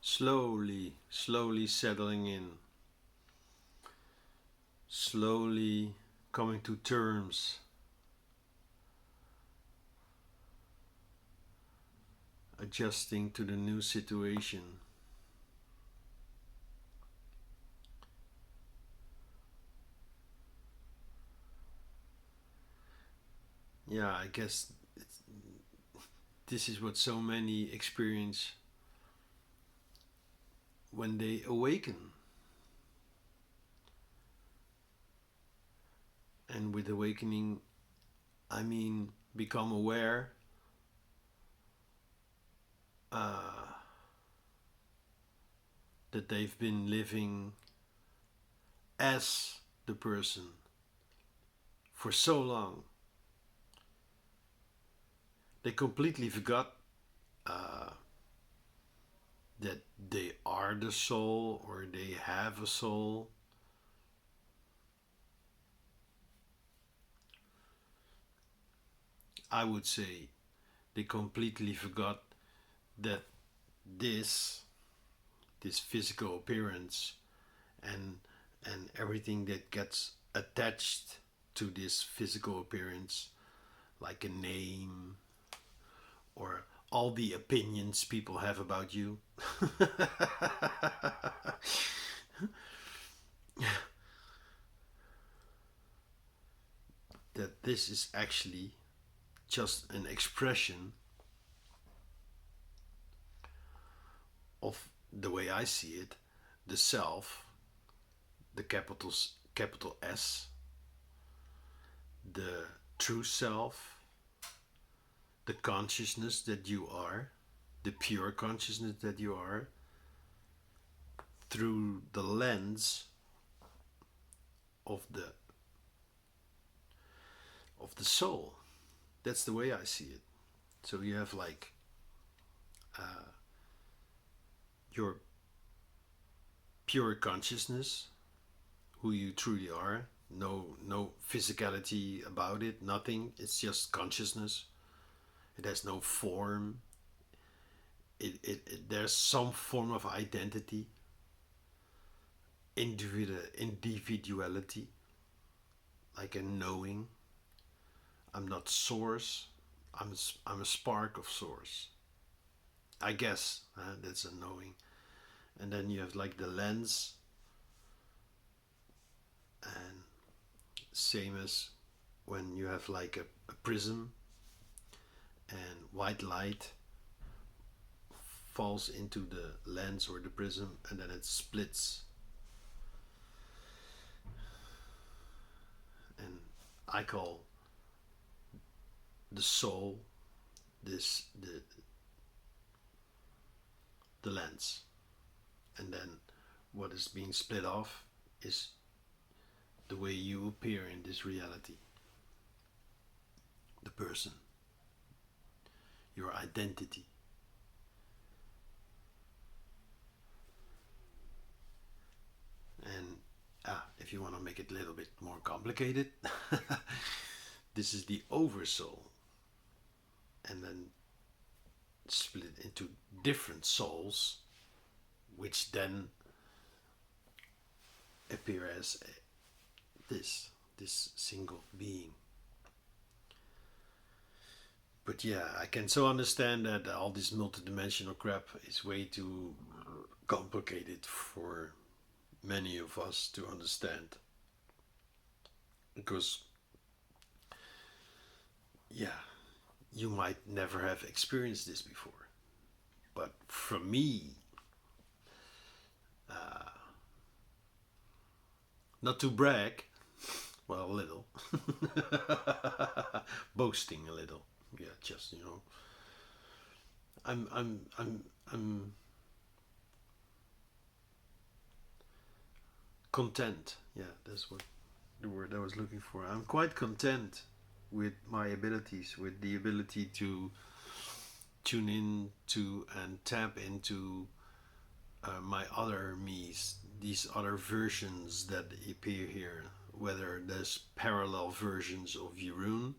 slowly settling in, slowly coming to terms, adjusting to the new situation. Yeah, I guess this is what so many experience when they awaken. And with awakening, I mean become aware uh, that they've been living as the person for so long. They completely forgot uh, that they are the soul or they have a soul. I would say they completely forgot that this this physical appearance and everything that gets attached to this physical appearance, like a name or all the opinions people have about you. That this is actually just an expression of the way I see it, the self, the capital S, the true self, the consciousness that you are, the pure consciousness that you are, through the lens of the soul. That's the way I see it. So you have like uh, your pure consciousness, who you truly are. No physicality about it. Nothing. It's just consciousness. It has no form. There's some form of identity, individuality, like a knowing. I'm not source. I'm a spark of source. I guess that's a knowing. And then you have like the lens, and same as when you have like a prism and white light falls into the lens or the prism and then it splits. And I call the soul this the lens. And then what is being split off is the way you appear in this reality, the person, your identity. And if you want to make it a little bit more complicated, this is the oversoul. And then split into different souls, which then appear as this single being. But yeah, I can so understand that all this multidimensional crap is way too complicated for many of us to understand. Because, yeah, you might never have experienced this before. But for me, uh, not to brag, well, a little, boasting a little, yeah, just I'm content. Yeah, that's what the word I was looking for. I'm quite content with my abilities, with the ability to tune in to and tap into my other me's, these other versions that appear here, whether there's parallel versions of Jeroen,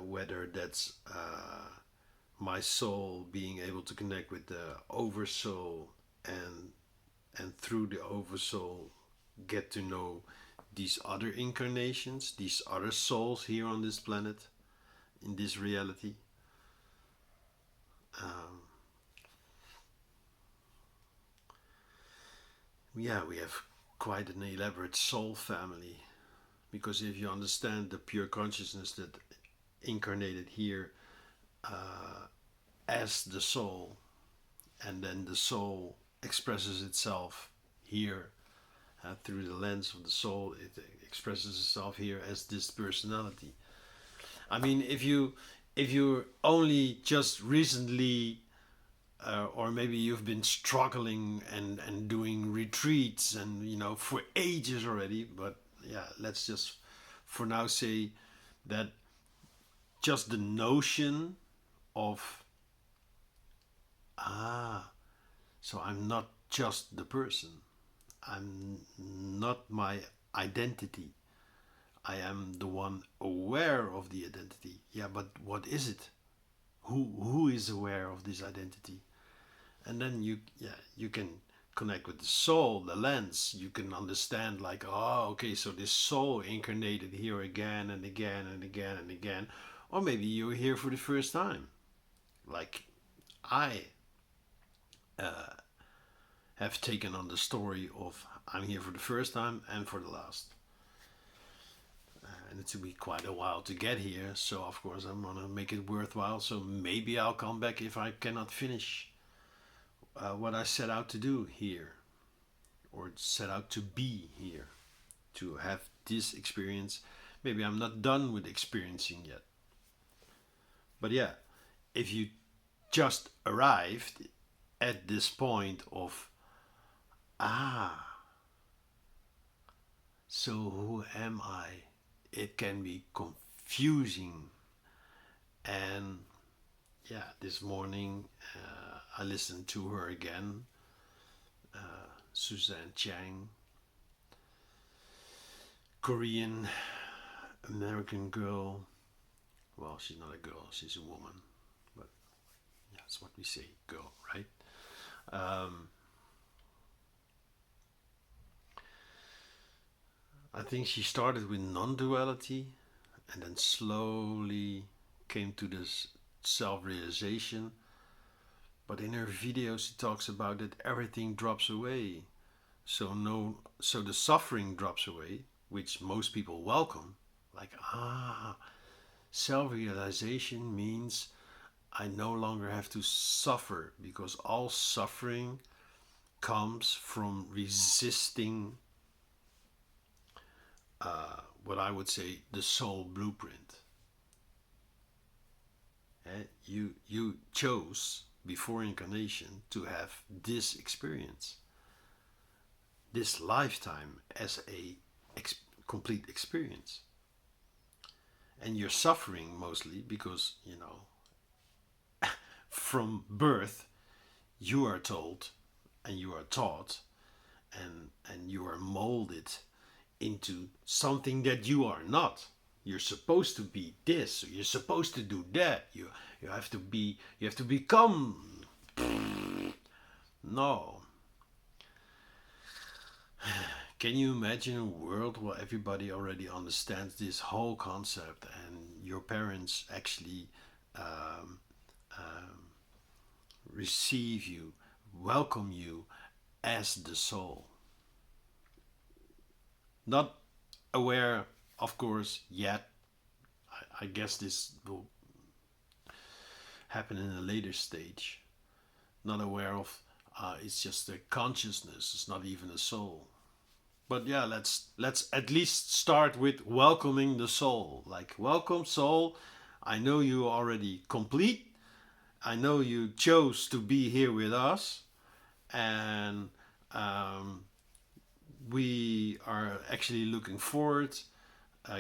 whether that's my soul being able to connect with the oversoul, and through the oversoul get to know these other incarnations, these other souls here on this planet, in this reality. Um, yeah, we have quite an elaborate soul family, because if you understand the pure consciousness that incarnated here as the soul, and then the soul expresses itself here through the lens of the soul, it expresses itself here as this personality. I mean, if you only just recently, or maybe you've been struggling and doing retreats and for ages already, but yeah, let's just for now say that just the notion of so I'm not just the person, I'm not my identity, I am the one aware of the identity. Yeah, but what is it? Who is aware of this identity? And then you can connect with the soul, the lens. You can understand, like, oh, okay, so this soul incarnated here again and again and again and again. Or maybe you're here for the first time, like I have taken on the story of I'm here for the first time and for the last. And it took me quite a while to get here, so of course I'm gonna make it worthwhile. So maybe I'll come back if I cannot finish what I set out to do here, or set out to be here, to have this experience. Maybe I'm not done with experiencing yet. But yeah, if you just arrived at this point of, so who am I? It can be confusing. And yeah, this morning I listened to her again, Suzanne Chang, Korean American girl. Well, she's not a girl, she's a woman, but yeah, that's what we say, girl, right? I think she started with non-duality and then slowly came to this self-realization. But in her videos she talks about that everything drops away. So the suffering drops away, which most people welcome. Like, self-realization means I no longer have to suffer, because all suffering comes from resisting what I would say the soul blueprint. You chose before incarnation to have this experience, this lifetime, as a complete experience. And you're suffering mostly because, from birth, you are told and you are taught and you are molded into something that you are not. You're supposed to be this, or you're supposed to do that. You have to become. No. Can you imagine a world where everybody already understands this whole concept, and your parents actually receive you, welcome you as the soul? Not aware, of course, yet. I guess this will happen in a later stage. Not aware of, it's just a consciousness, it's not even a soul. But yeah, let's at least start with welcoming the soul. Like, welcome soul, I know you are already complete. I know you chose to be here with us, and we are actually looking forward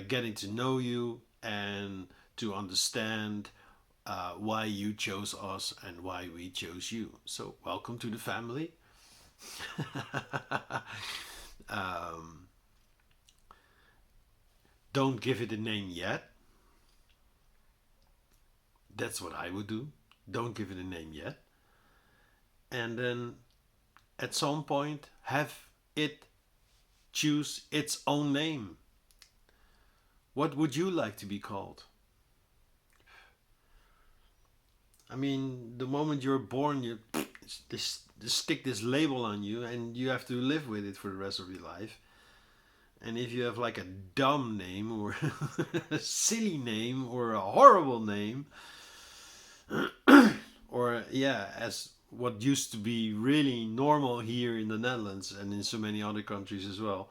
getting to know you and to understand why you chose us and why we chose you. So welcome to the family. Don't give it a name yet. That's what I would do. Don't give it a name yet. And then at some point have it choose its own name. What would you like to be called? I mean, the moment you're born, you stick this label on you, and you have to live with it for the rest of your life. And if you have like a dumb name, or a silly name, or a horrible name, or yeah, as what used to be really normal here in the Netherlands and in so many other countries as well,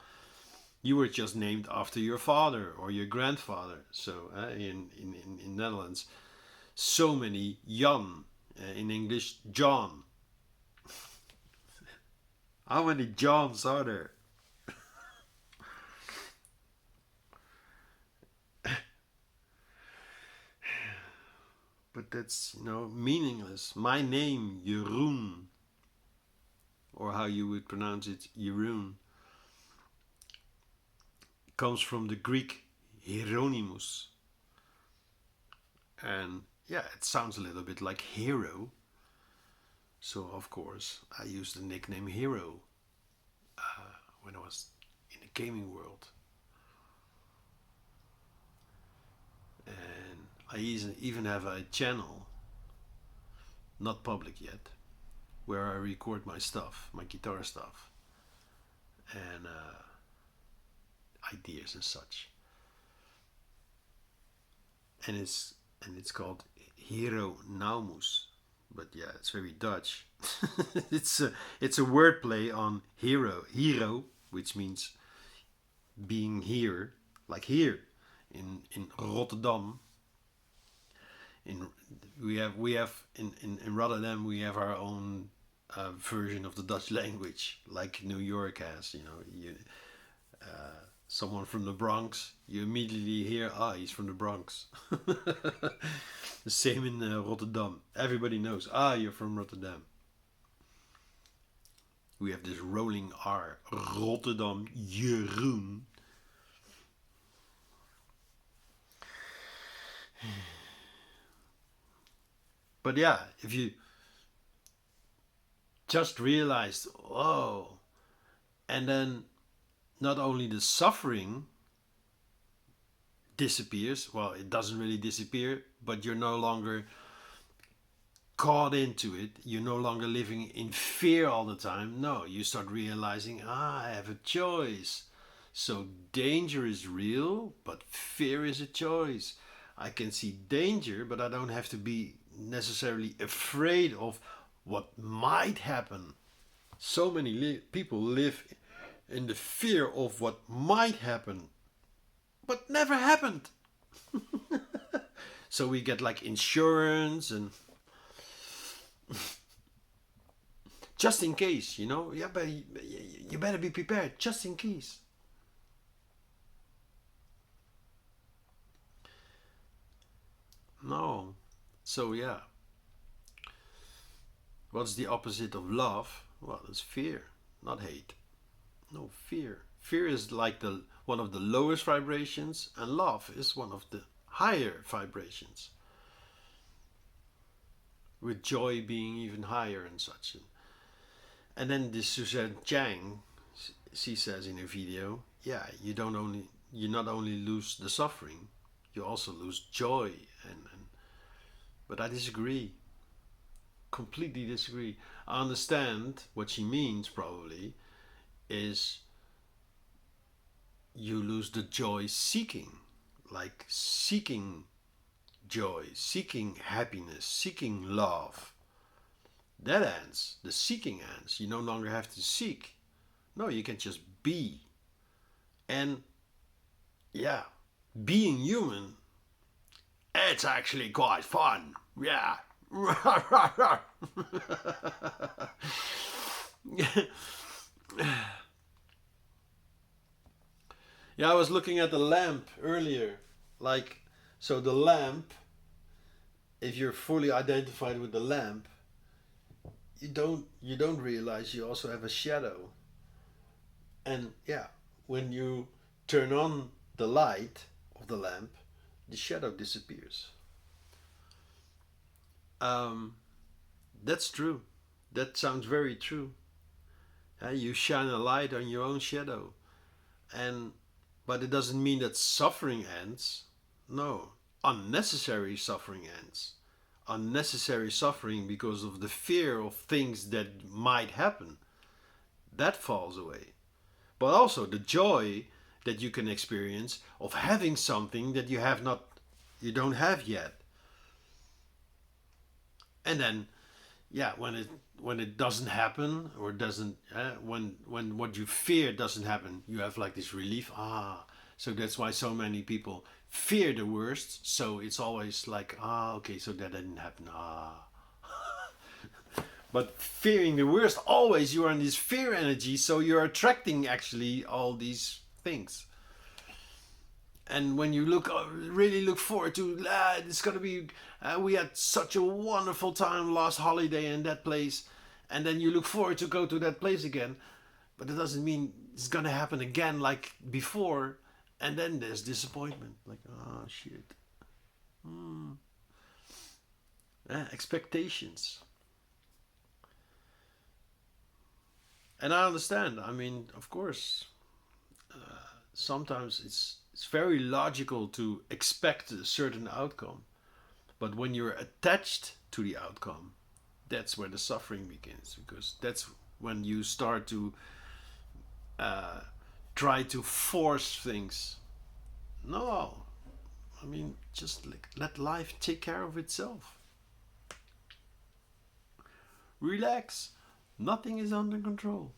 you were just named after your father or your grandfather. So in Netherlands, so many Jan, in English John. How many Johns are there? But that's, meaningless. My name, Jeroen, or how you would pronounce it, Jeroen, comes from the Greek Hieronymus. And yeah, it sounds a little bit like hero. So of course I used the nickname Hero when I was in the gaming world. And I even have a channel, not public yet, where I record my stuff, my guitar stuff, and ideas and such. And it's called Hero Naumus. But yeah, it's very Dutch. it's a wordplay on hero, which means being here, like here in Rotterdam. We have in Rotterdam we have our own version of the Dutch language, like New York has. Someone from the Bronx, you immediately hear, he's from the Bronx. The same in Rotterdam. Everybody knows, you're from Rotterdam. We have this rolling R, Rotterdam, Jeroen. But yeah, if you just realized, and then not only the suffering disappears, well, it doesn't really disappear, but you're no longer caught into it. You're no longer living in fear all the time. No, you start realizing, I have a choice. So danger is real, but fear is a choice. I can see danger, but I don't have to be necessarily afraid of what might happen. So many people live in the fear of what might happen, but never happened. So we get like insurance and just in case, yeah, but you better be prepared just in case. No. So yeah, what's the opposite of love? Well, it's fear, not hate. No, fear. Fear is like the one of the lowest vibrations, and love is one of the higher vibrations, with joy being even higher and such. And then this Suzanne Chang, she says in her video, yeah, you not only lose the suffering, you also lose joy. But I disagree. Completely disagree. I understand what she means. Probably is you lose the joy seeking, like seeking joy, seeking happiness, seeking love. That ends. The seeking ends. You no longer have to seek. No, you can just be. And yeah, being human, it's actually quite fun. Yeah. Yeah, I was looking at the lamp earlier. Like, so the lamp, if you're fully identified with the lamp, you don't realize you also have a shadow. And yeah, when you turn on the light of the lamp, the shadow disappears. Um, that's true. That sounds very true. You shine a light on your own shadow, and but it doesn't mean that suffering ends. No, unnecessary suffering ends. Unnecessary suffering because of the fear of things that might happen, that falls away. But also the joy that you can experience of having something that you don't have yet. And then, yeah, when it doesn't happen, or doesn't when what you fear doesn't happen, you have like this relief. So that's why so many people fear the worst. So it's always like, okay, so that didn't happen. But fearing the worst, always you are in this fear energy, so you're attracting actually all these things. And when you really look forward to, it's gonna be, we had such a wonderful time last holiday in that place, and then you look forward to go to that place again, but it doesn't mean it's gonna happen again like before, and then there's disappointment, like, oh shit. Expectations. And I understand. I mean, of course, sometimes it's very logical to expect a certain outcome, but when you're attached to the outcome, that's where the suffering begins, because that's when you start to uh, try to force things. No, I mean, just let life take care of itself. Relax. Nothing is under control.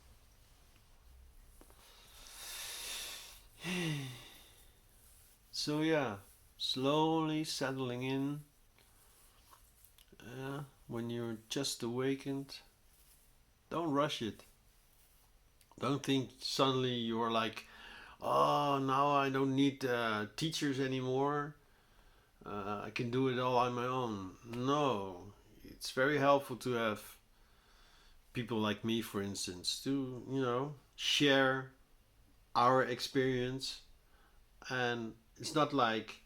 So yeah, slowly settling in. When you're just awakened, don't rush it. Don't think suddenly you're like, oh, now I don't need teachers anymore. I can do it all on my own. No, it's very helpful to have people like me, for instance, to, share our experience. And it's not like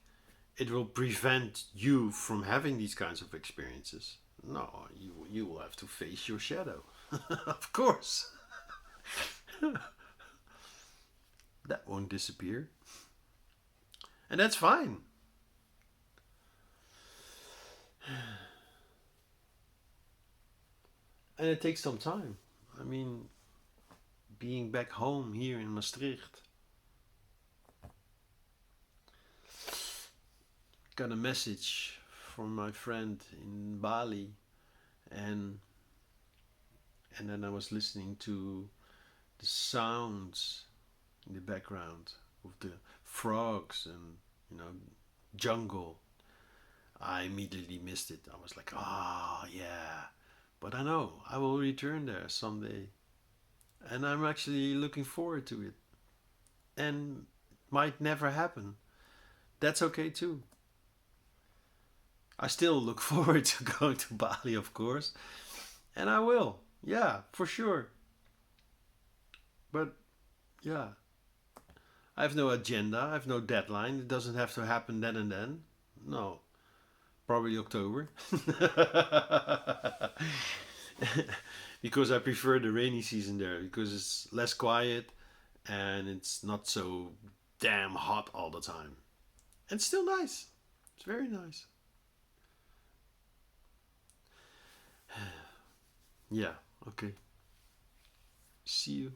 it will prevent you from having these kinds of experiences. No, you will have to face your shadow. Of course. That won't disappear. And that's fine. And it takes some time. I mean, being back home here in Maastricht, got a message from my friend in Bali, and then I was listening to the sounds in the background of the frogs and, jungle. I immediately missed it. I was like, yeah. But I know I will return there someday. And I'm actually looking forward to it. And it might never happen. That's okay too. I still look forward to going to Bali, of course. And I will. Yeah, for sure. But yeah, I have no agenda. I have no deadline. It doesn't have to happen then and then. No, probably October. Because I prefer the rainy season there, because it's less quiet and it's not so damn hot all the time. And it's still nice. It's very nice. Yeah, okay. See you.